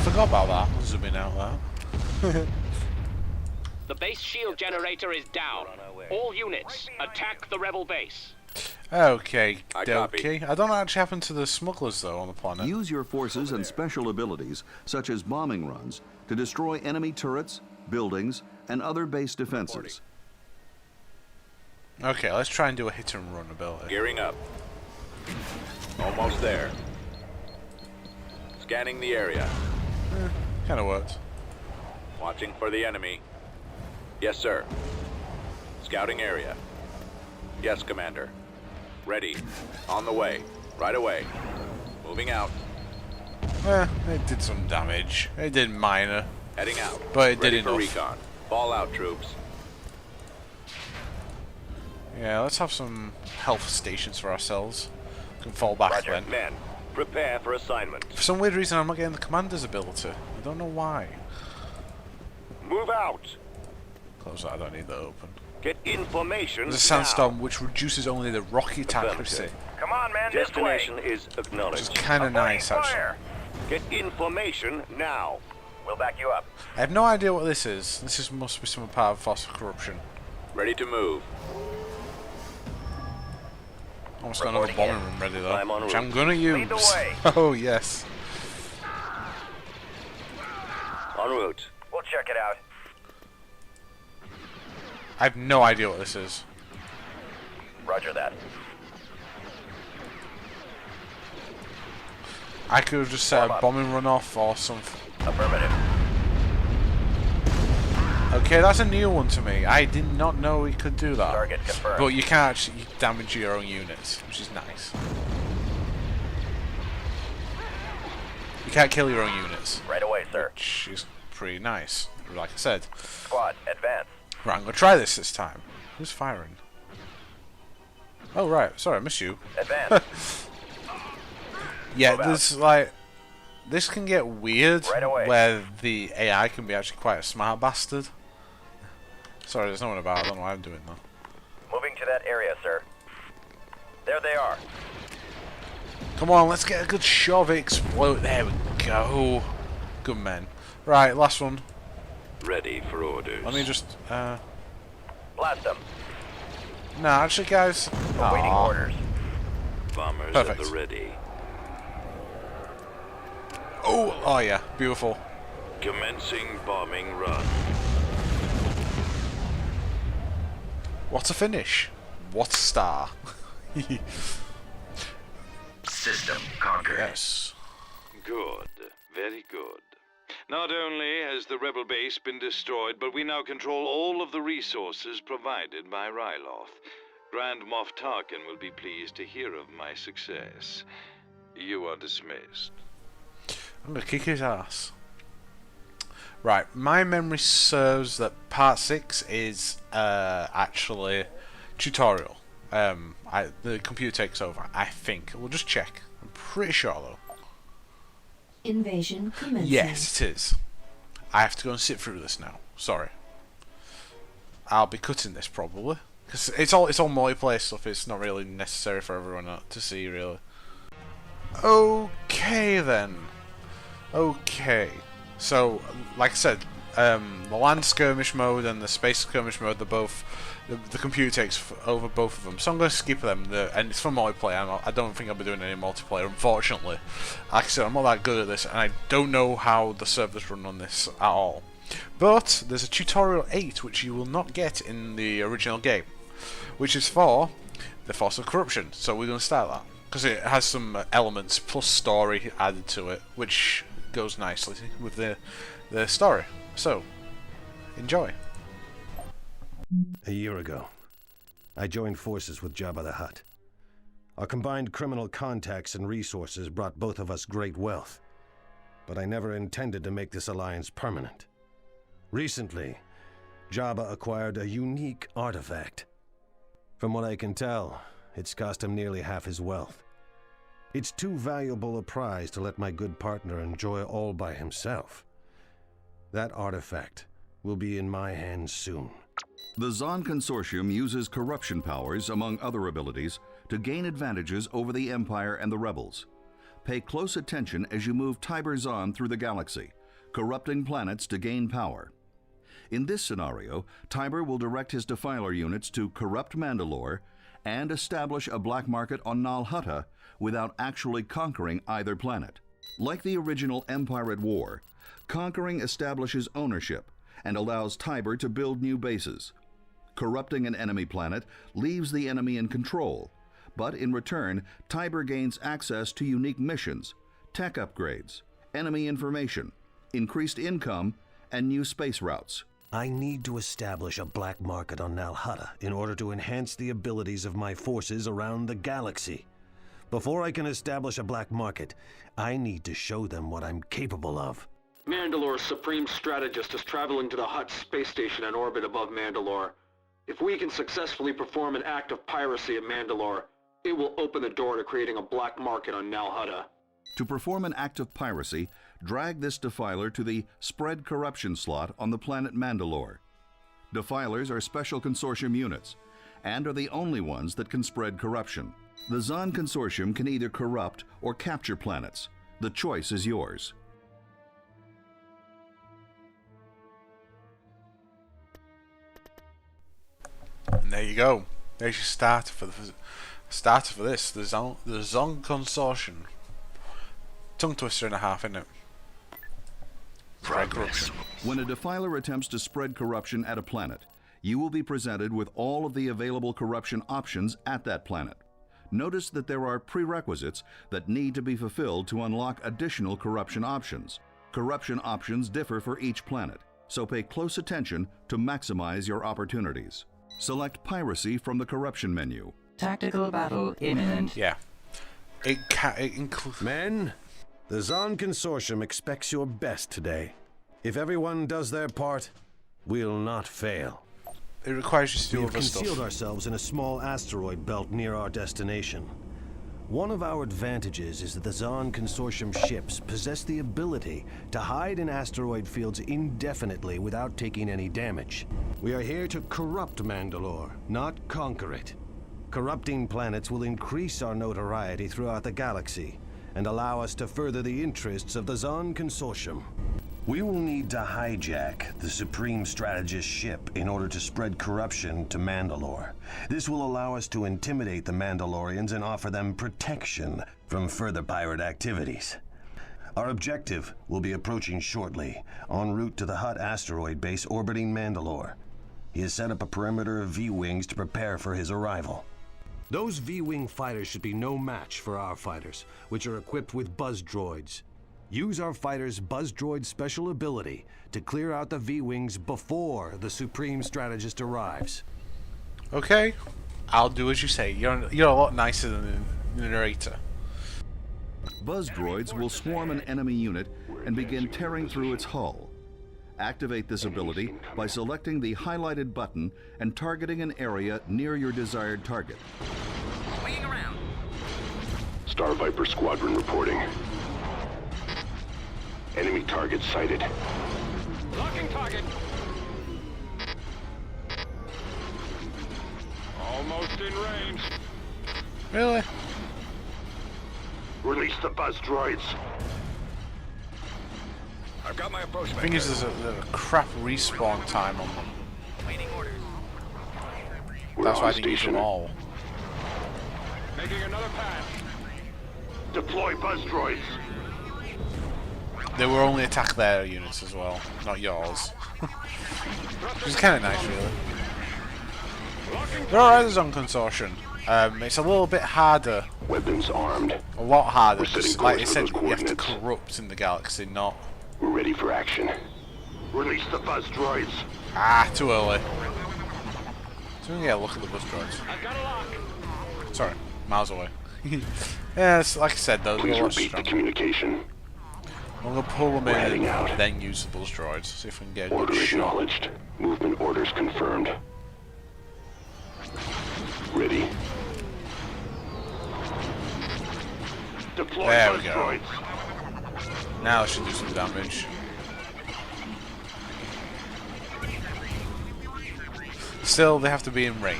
forgot about that. Zooming out there. The base shield generator is down. All units, attack the rebel base. Okay, I okay. I don't know what actually happened to the smugglers though on the planet. Use your forces and special abilities, such as bombing runs, to destroy enemy turrets, buildings, and other base defenses. Okay, let's try and do a hit and run ability. Gearing up. Almost there. Scanning the area. Kind of worked. Watching for the enemy. Yes, sir. Scouting area. Yes, Commander. Ready. On the way. Right away. Moving out. It did some damage. It did minor. Heading out. But it did Ready enough. for recon. Fall out, troops. Yeah, let's have some health stations for ourselves. We can fall back then. Men, prepare for assignment. For some weird reason, I'm not getting the commander's ability. I don't know why. Move out. Close that. I don't need that open. Get information. There's a sandstorm which reduces only the rocket accuracy. Come on, man. Destination is acknowledged. Which is kind of nice, actually. Get information now. We'll back you up. I have no idea what this is. This must be some part of Force of Corruption. Ready to move. Almost got another bombing room ready though, I'm en which route. I'm gonna use. Lead the way. Oh yes. En route. We'll check it out. I have no idea what this is. Roger that. I could have just set a bombing run off or something. Affirmative. Okay, that's a new one to me. I did not know we could do that. Target confirmed. But you can't actually damage your own units, which is nice. You can't kill your own units, Right away, sir. which is pretty nice, like I said. Squad, advance. Right, I'm gonna try this time. Who's firing? Oh right, sorry, I missed you. Advance. Yeah, Move out. there's like this can get weird Right away. where the AI can be actually quite a smart bastard. Sorry, there's no one about. I don't know why I'm doing that. Moving to that area, sir. There they are. Come on, let's get a good shot of it explode. There we go. Good men. Right, last one. Ready for orders. Let me just. Blast them. No, actually, guys. Awaiting Aw. orders. Bombers Perfect. at the ready. Oh yeah, beautiful. Commencing bombing run. What a finish. What a star. System conquered. Yes. Good. Very good. Not only has the rebel base been destroyed, but we now control all of the resources provided by Ryloth. Grand Moff Tarkin will be pleased to hear of my success. You are dismissed. I'm gonna kick his ass. Right, my memory serves that part 6 is actually tutorial. The computer takes over, I think. We'll just check. I'm pretty sure though. Invasion commencing. Yes, it is. I have to go and sit through this now. Sorry. I'll be cutting this probably, because it's all multiplayer stuff. It's not really necessary for everyone to see really. Okay then. Okay. So, like I said, the land skirmish mode and the space skirmish mode, they're both the computer takes over both of them. So I'm going to skip them. And it's for multiplayer. I don't think I'll be doing any multiplayer, unfortunately. Like I said, I'm not that good at this, and I don't know how the servers run on this at all. But there's a tutorial 8 which you will not get in the original game, which is for the Force of Corruption. So we're going to start that because it has some elements plus story added to it, which goes nicely with the story. So enjoy. A year ago, I joined forces with Jabba the Hutt. Our combined criminal contacts and resources brought both of us great wealth, but I never intended to make this alliance permanent. Recently, Jabba acquired a unique artifact. From what I can tell, it's cost him nearly half his wealth. It's too valuable a prize to let my good partner enjoy all by himself. That artifact will be in my hands soon. The Zan Consortium uses corruption powers, among other abilities, to gain advantages over the Empire and the rebels. Pay close attention as you move Tiber Zan through the galaxy, corrupting planets to gain power. In this scenario, Tiber will direct his Defiler units to corrupt Mandalore and establish a black market on Nal Hutta without actually conquering either planet. Like the original Empire at War, conquering establishes ownership and allows Tiber to build new bases. Corrupting an enemy planet leaves the enemy in control, but in return, Tiber gains access to unique missions, tech upgrades, enemy information, increased income, and new space routes. I need to establish a black market on Nal Hutta in order to enhance the abilities of my forces around the galaxy. Before I can establish a black market, I need to show them what I'm capable of. Mandalore's supreme strategist is traveling to the Hutt space station in orbit above Mandalore. If we can successfully perform an act of piracy at Mandalore, it will open the door to creating a black market on Nal Hutta. To perform an act of piracy, drag this Defiler to the Spread Corruption slot on the planet Mandalore. Defilers are special consortium units, and are the only ones that can spread corruption. The Zan Consortium can either corrupt or capture planets. The choice is yours. And there you go. There's your starter for this. The Zan Consortium. Tongue twister and a half, isn't it? Spread corruption. When a Defiler attempts to spread corruption at a planet, you will be presented with all of the available corruption options at that planet. Notice that there are prerequisites that need to be fulfilled to unlock additional corruption options. Corruption options differ for each planet, so pay close attention to maximize your opportunities. Select Piracy from the corruption menu. Tactical battle imminent. Yeah. It includes... Men, the Zan Consortium expects your best today. If everyone does their part, we'll not fail. It requires you to do We have other concealed stuff. ourselves in a small asteroid belt near our destination. One of our advantages is that the Zan Consortium ships possess the ability to hide in asteroid fields indefinitely without taking any damage. We are here to corrupt Mandalore, not conquer it. Corrupting planets will increase our notoriety throughout the galaxy and allow us to further the interests of the Zan Consortium. We will need to hijack the Supreme Strategist's ship in order to spread corruption to Mandalore. This will allow us to intimidate the Mandalorians and offer them protection from further pirate activities. Our objective will be approaching shortly, en route to the Hutt asteroid base orbiting Mandalore. He has set up a perimeter of V-Wings to prepare for his arrival. Those V-Wing fighters should be no match for our fighters, which are equipped with buzz droids. Use our fighters' buzz droid special ability to clear out the V-Wings before the Supreme Strategist arrives. Okay, I'll do as you say. You're a lot nicer than the narrator. Buzz droids will swarm an enemy unit and begin tearing through its hull. Activate this ability by selecting the highlighted button and targeting an area near your desired target. Swinging around. Star Viper Squadron reporting. Enemy target sighted. Locking target. Almost in range. Really? Release the buzz droids. I've got my approach The thing is, there's a crap respawn time on them. Waiting orders. We're That's why I on didn't use station. them all. Making another pass. Deploy buzz droids. They will only attack their units as well, not yours. Which is kind of nice, really. They're alright, the Zan Consortium. It's a little bit harder, Weapons armed. a lot harder, We're sitting because like I close to said, those you have to coordinates. corrupt in the galaxy, not... We're ready for action. Release the buzz droids. Ah, too early. So yeah, look at the bus droids. I've got a lock. Sorry, miles away. Yeah, it's, like I said, though, they're Please a lot repeat the stronger. communication. I'm gonna pull them We're in heading out. and then use the buzz droids, see if we can get a Order good shot. acknowledged. Movement orders confirmed. Ready. Deploy There buzz we go. droids. Now I should do some damage. Still, they have to be in range.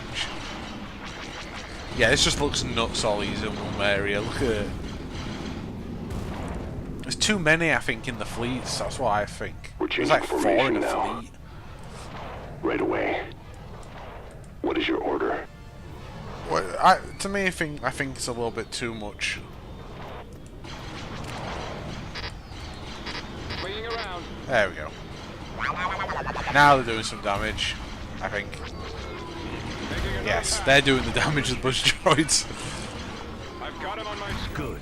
Yeah, this just looks nuts all these in one area. Look at it. too many, I think, in the fleets. That's what I think. We're There's changing like 4 in formation the now. fleet. Right away. What is your order? Well, to me, I think it's a little bit too much. Swinging around. There we go. Now they're doing some damage, I think. Yes, they're doing the damage of the buzz droids. I've got him on my screen. Good.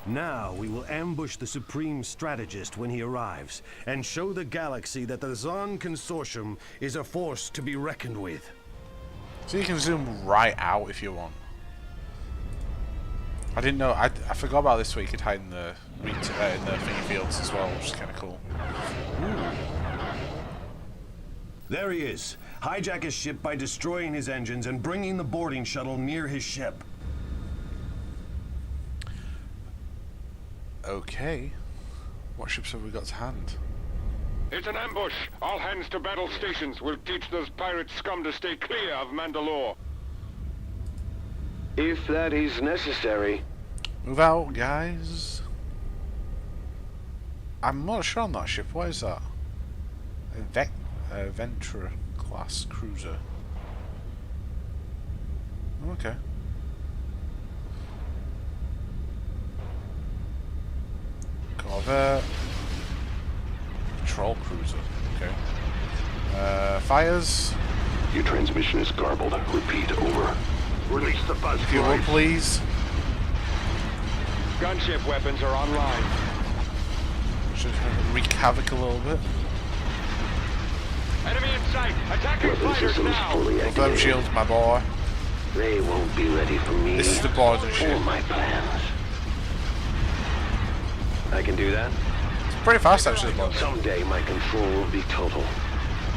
Now we will ambush the Supreme Strategist when he arrives, and show the galaxy that the Zan Consortium is a force to be reckoned with. So you can zoom right out if you want. I didn't know. I forgot about this. Where you could hide in the thingy fields as well, which is kind of cool. There he is. Hijack his ship by destroying his engines and bringing the boarding shuttle near his ship. Okay. What ships have we got to hand? It's an ambush. All hands to battle stations. We'll teach those pirate scum to stay clear of Mandalore. If that is necessary. Move out, guys. I'm not sure on that ship. What is that? A Ventura class cruiser. Okay. Corvette. Patrol cruiser. Okay. Fires. Your transmission is garbled. Repeat, over. Release the buzz Fuel, droids. please. Gunship weapons are online. Should wreak havoc a little bit. Enemy in sight. Attacking Weapon fighters systems now. fully Confirm activated. shields, my boy. They won't be ready for me. This is the border or ship. my plans. I can do that. It's pretty fast, actually, the border. Someday my control will be total.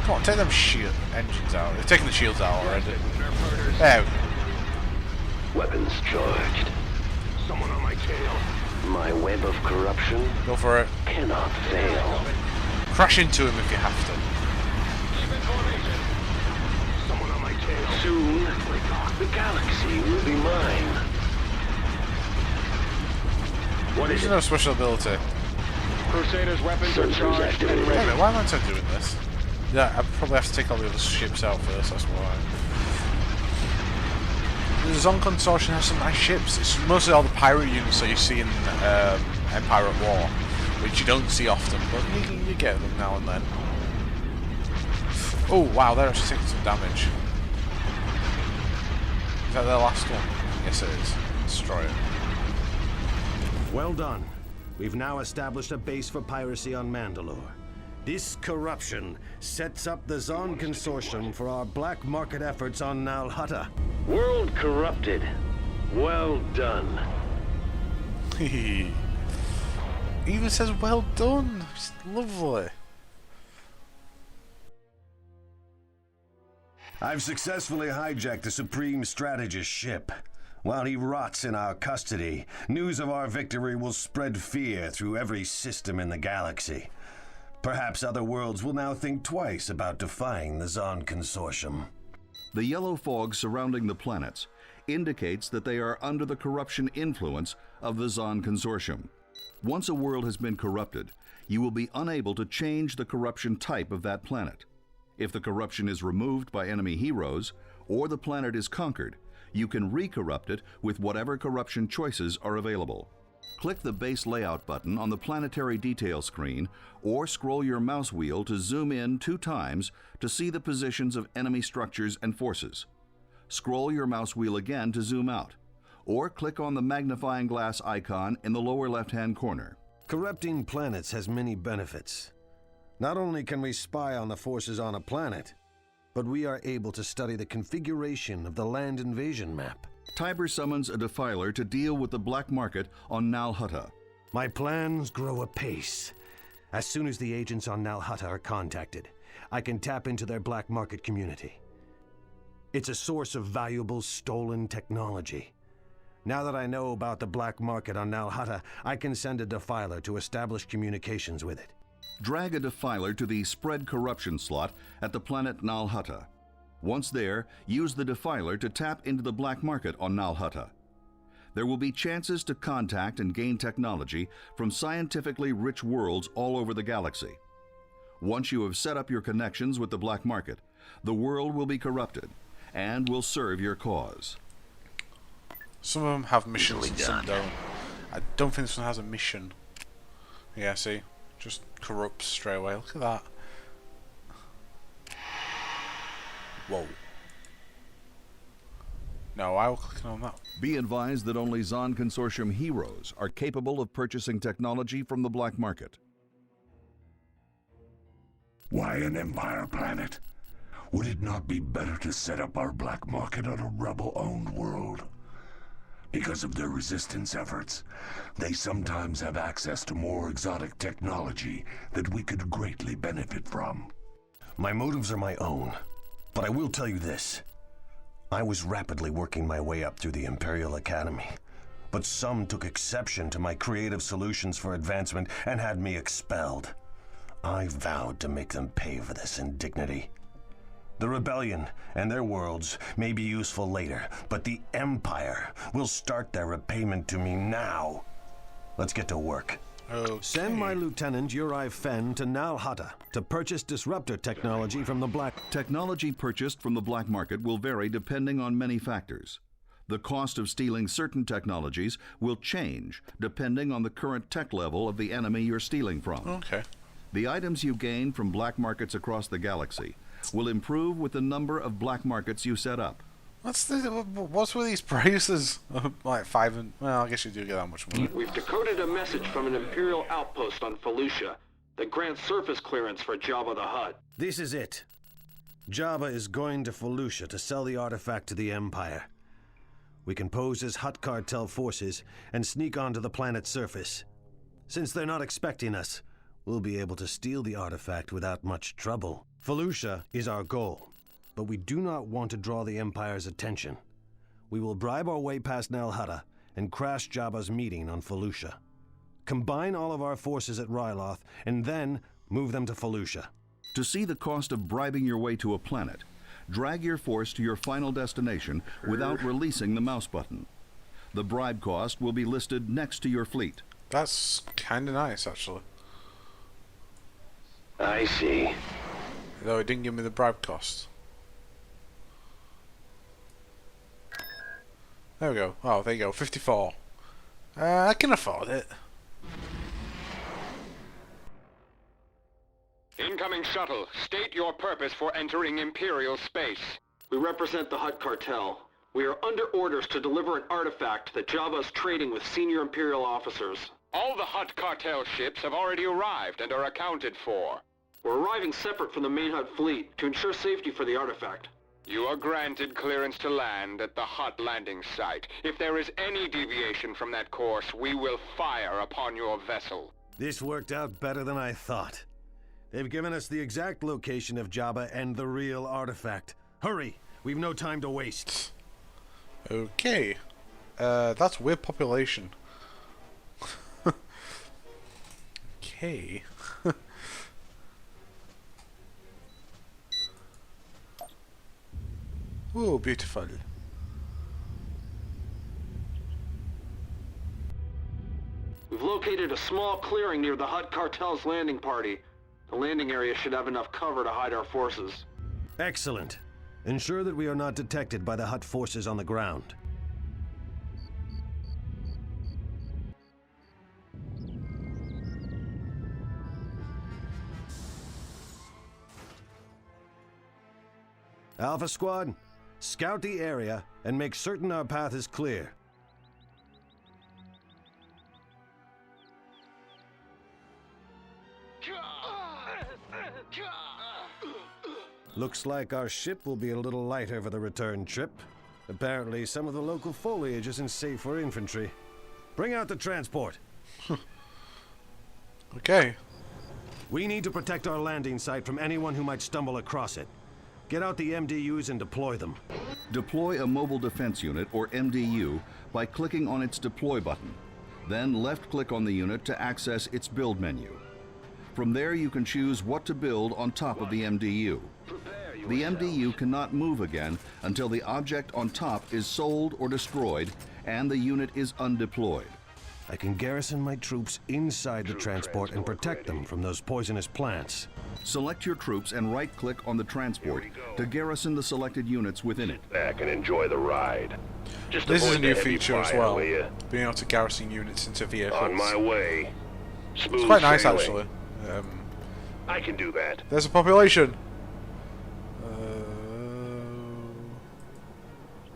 Come on, take them shield engines out. They're taking the shields out already. There we go. Weapons charged. Someone on my tail. My web of corruption Go for it. cannot fail. Crash into him if you have to. Someone on my tail. Soon, the galaxy will be mine. What is There's it? no special ability. Crusaders' weapons are Sensors charged and activated. Wait a ready. minute, why am I doing this? Yeah, I probably have to take all the other ships out first, that's why. The Zan Consortium has some nice ships. It's mostly all the pirate units that you see in Empire at War, which you don't see often, but you get them now and then. Oh wow, they're actually taking some damage. Is that their last one? Yes it is. Destroy it. Well done. We've now established a base for piracy on Mandalore. This corruption sets up the Zan Consortium for our black market efforts on Nal Hutta. World corrupted. Well done. He even says well done. It's lovely. I've successfully hijacked the Supreme Strategist's ship. While he rots in our custody, news of our victory will spread fear through every system in the galaxy. Perhaps other worlds will now think twice about defying the Zan Consortium. The yellow fog surrounding the planets indicates that they are under the corruption influence of the Zan Consortium. Once a world has been corrupted, you will be unable to change the corruption type of that planet. If the corruption is removed by enemy heroes, or the planet is conquered, you can re-corrupt it with whatever corruption choices are available. Click the base layout button on the planetary detail screen, or scroll your mouse wheel to zoom in 2 times to see the positions of enemy structures and forces. Scroll your mouse wheel again to zoom out, or click on the magnifying glass icon in the lower left-hand corner. Corrupting planets has many benefits. Not only can we spy on the forces on a planet, but we are able to study the configuration of the land invasion map. Tiber summons a defiler to deal with the black market on Nal Hutta. My plans grow apace. As soon as the agents on Nal Hutta are contacted, I can tap into their black market community. It's a source of valuable stolen technology. Now that I know about the black market on Nal Hutta, I can send a defiler to establish communications with it. Drag a defiler to the Spread Corruption slot at the planet Nal Hutta. Once there, use the defiler to tap into the black market on Nal Hutta. There will be chances to contact and gain technology from scientifically rich worlds all over the galaxy. Once you have set up your connections with the black market, the world will be corrupted and will serve your cause. Some of them have missions and some don't. I don't think this one has a mission. Yeah, see? Just corrupts straight away. Look at that. Whoa. No, I will click on that. Be advised that only Zan Consortium heroes are capable of purchasing technology from the black market. Why an Empire planet? Would it not be better to set up our black market on a rebel-owned world? Because of their resistance efforts, they sometimes have access to more exotic technology that we could greatly benefit from. My motives are my own, but I will tell you this. I was rapidly working my way up through the Imperial Academy, but some took exception to my creative solutions for advancement and had me expelled. I vowed to make them pay for this indignity. The Rebellion and their worlds may be useful later, but the Empire will start their repayment to me now. Let's get to work. Okay. Send my Lieutenant Uri Fenn to Nal Hutta to purchase disruptor technology from the black... Technology purchased from the black market will vary depending on many factors. The cost of stealing certain technologies will change depending on the current tech level of the enemy you're stealing from. Okay. The items you gain from black markets across the galaxy will improve with the number of black markets you set up. What's with these prices? Like 5 and... Well, I guess you do get that much money. We've decoded a message from an Imperial outpost on Felucia that grants surface clearance for Jabba the Hutt. This is it. Jabba is going to Felucia to sell the artifact to the Empire. We can pose as Hutt cartel forces and sneak onto the planet's surface. Since they're not expecting us, we'll be able to steal the artifact without much trouble. Felucia is our goal, but we do not want to draw the Empire's attention. We will bribe our way past Nal Hutta and crash Jabba's meeting on Felucia. Combine all of our forces at Ryloth and then move them to Felucia. To see the cost of bribing your way to a planet, drag your force to your final destination without releasing the mouse button. The bribe cost will be listed next to your fleet. That's kind of nice, actually. I see. Though it didn't give me the bribe cost. There we go. Oh, there you go. 54. I can afford it. Incoming shuttle. State your purpose for entering Imperial space. We represent the Hutt cartel. We are under orders to deliver an artifact that Jabba is trading with senior Imperial officers. All the Hutt cartel ships have already arrived and are accounted for. We're arriving separate from the main Hutt fleet to ensure safety for the artifact. You are granted clearance to land at the Hutt landing site. If there is any deviation from that course, we will fire upon your vessel. This worked out better than I thought. They've given us the exact location of Jabba and the real artifact. Hurry! We've no time to waste. Okay. That's weird population. Okay. Oh, beautiful. We've located a small clearing near the Hutt cartel's landing party. The landing area should have enough cover to hide our forces. Excellent. Ensure that we are not detected by the Hutt forces on the ground. Alpha Squad, scout the area and make certain our path is clear. Looks like our ship will be a little lighter for the return trip. Apparently, some of the local foliage isn't safe for infantry. Bring out the transport. Okay. We need to protect our landing site from anyone who might stumble across it. Get out the MDUs and deploy them. Deploy a mobile defense unit, or MDU, by clicking on its deploy button. Then left-click on the unit to access its build menu. From there, you can choose what to build on top of the MDU. the MDU cannot move again until the object on top is sold or destroyed and the unit is undeployed. I can garrison my troops inside the transport and protect them from those poisonous plants. Select your troops and right-click on the transport to garrison the selected units within it. Back and enjoy the ride. This is a new feature as well, being able to garrison units into vehicles. On my way. Smooth It's quite nice, sailing. actually. I can do that. There's a population.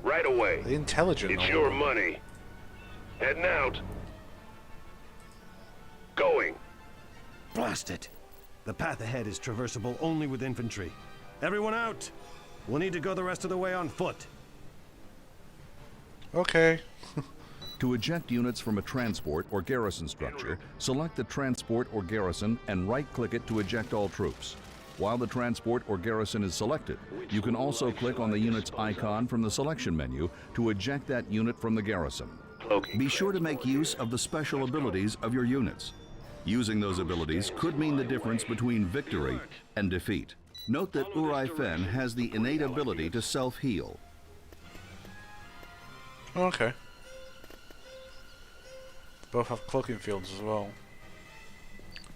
Right away. The intelligent. It's your money. Heading out. Going. Blast it! The path ahead is traversable only with infantry. Everyone out! We'll need to go the rest of the way on foot. Okay. To eject units from a transport or garrison structure, select the transport or garrison and right-click it to eject all troops. While the transport or garrison is selected, you can also click on the unit's icon from the selection menu to eject that unit from the garrison. Be sure to make use of the special abilities of your units. Using those abilities could mean the difference between victory and defeat. Note that Uri Fen has the innate ability to self-heal. Okay. Both have cloaking fields as well.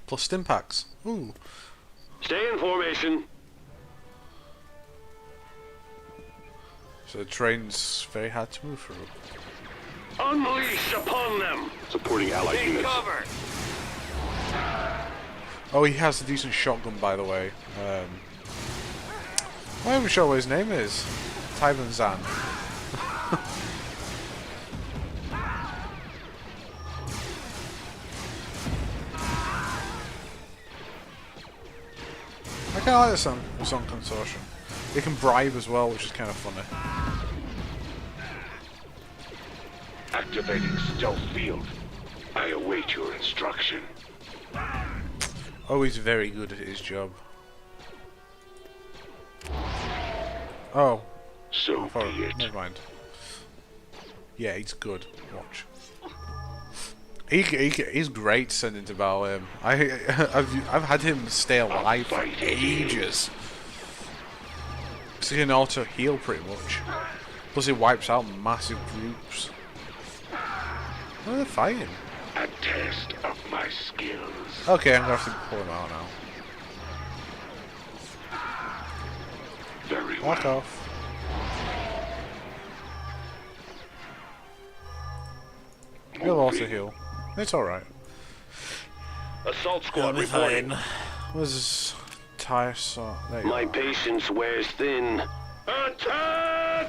Plus stim packs. Ooh. Stay in formation. So the train's very hard to move through. Unleash upon them. Supporting allied Take units. cover. Oh, he has a decent shotgun, by the way. I'm not even sure what his name is. Tyban Zan. I kind of like this Zan Consortium. They can bribe as well, which is kind of funny. Activating stealth field. I await your instruction. Oh, he's very good at his job. Oh. So be it. Never mind. Yeah, he's good. Watch. He's great sending to battle him. I've had him stay alive for ages. So he can auto heal pretty much. Plus he wipes out massive groups. What are they fighting? A test of my skills. Okay, I'm gonna have to pull him out now. Very Walk well. off. He'll also heal. It's alright. Assault squad reporting. Where's this tire saw? There you My are. patience wears thin. Attack!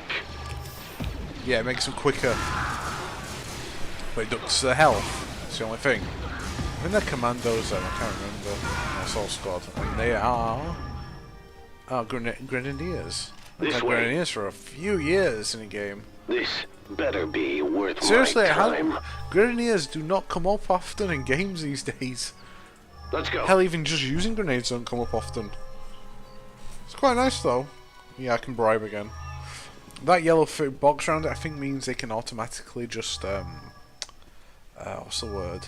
Yeah, it makes them quicker. But it ducks the health. That's the only thing. I think they're commandos then, I can't remember. Assault squad. And they are... Grenadiers. I've This had way. Grenadiers for a few years in a game. This better be worth Seriously, my time. Grenadiers do not come up often in games these days. Let's go. Hell, even just using grenades don't come up often. It's quite nice though. Yeah, I can bribe again. That yellow box around it, I think, means they can automatically just what's the word?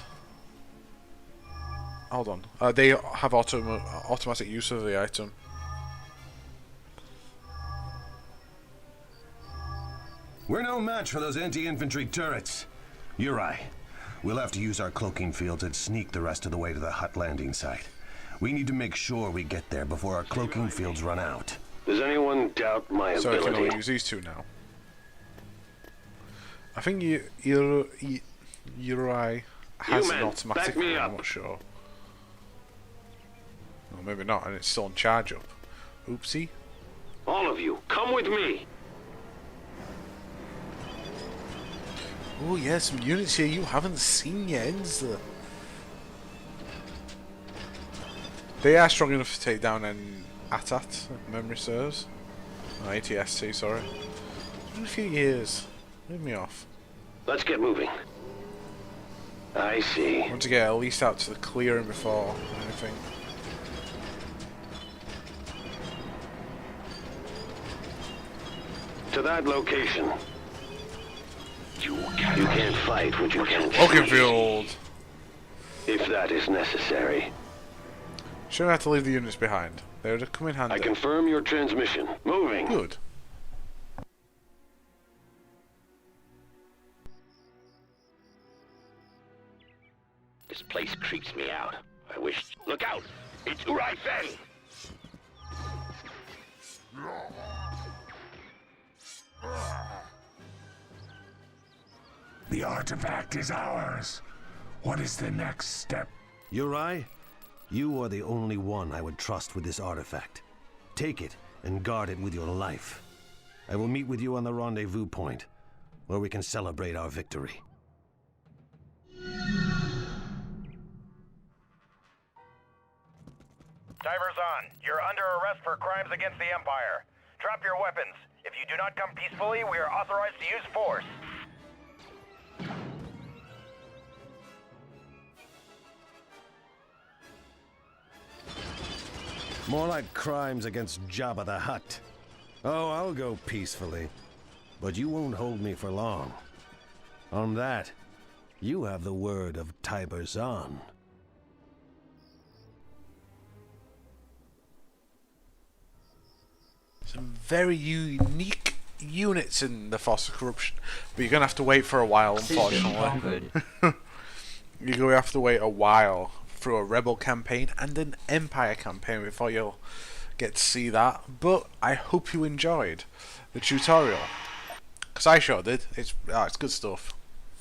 Hold on. They have automatic use of the item. We're no match for those anti-infantry turrets. Uri, we'll have to use our cloaking fields and sneak the rest of the way to the hut landing site. We need to make sure we get there before our cloaking fields run out. Does anyone doubt my So I can ability? only use these two now. I think Uri has an man, automatic back me one, I'm up. not sure. Or maybe not, and it's still on charge up. Oopsie. All of you, come with me. Oh yeah, some units here you haven't seen yet, is there? They are strong enough to take down an AT-AT, if memory serves. Oh, ATST, sorry. It's been a few years. Leave me off. Let's get moving. I see. I want to get at least out to the clearing before anything. To that location. You can't fight what you can't Cloaking see. field! If that is necessary. It's Shouldn't have to leave the units behind. They would have come in handy. I confirm your transmission. Moving. Good. This place creeps me out. I wish... Look out! It's Urai Fen! The artifact is ours. What is the next step? Uri, you are the only one I would trust with this artifact. Take it and guard it with your life. I will meet with you on the rendezvous point, where we can celebrate our victory. Tiber Zan, you're under arrest for crimes against the Empire. Drop your weapons. If you do not come peacefully, we are authorized to use force. More like crimes against Jabba the Hutt. Oh, I'll go peacefully. But you won't hold me for long. On that, you have the word of Tiber Zan. Some very unique units in the Force of Corruption, but you're gonna have to wait for a while, unfortunately. You're gonna have to wait a while through a Rebel campaign and an Empire campaign before you'll get to see that. But I hope you enjoyed the tutorial, because I sure did. It's good stuff,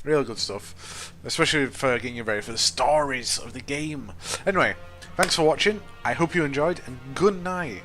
real good stuff, especially for getting you ready for the stories of the game. Anyway, thanks for watching. I hope you enjoyed, and good night.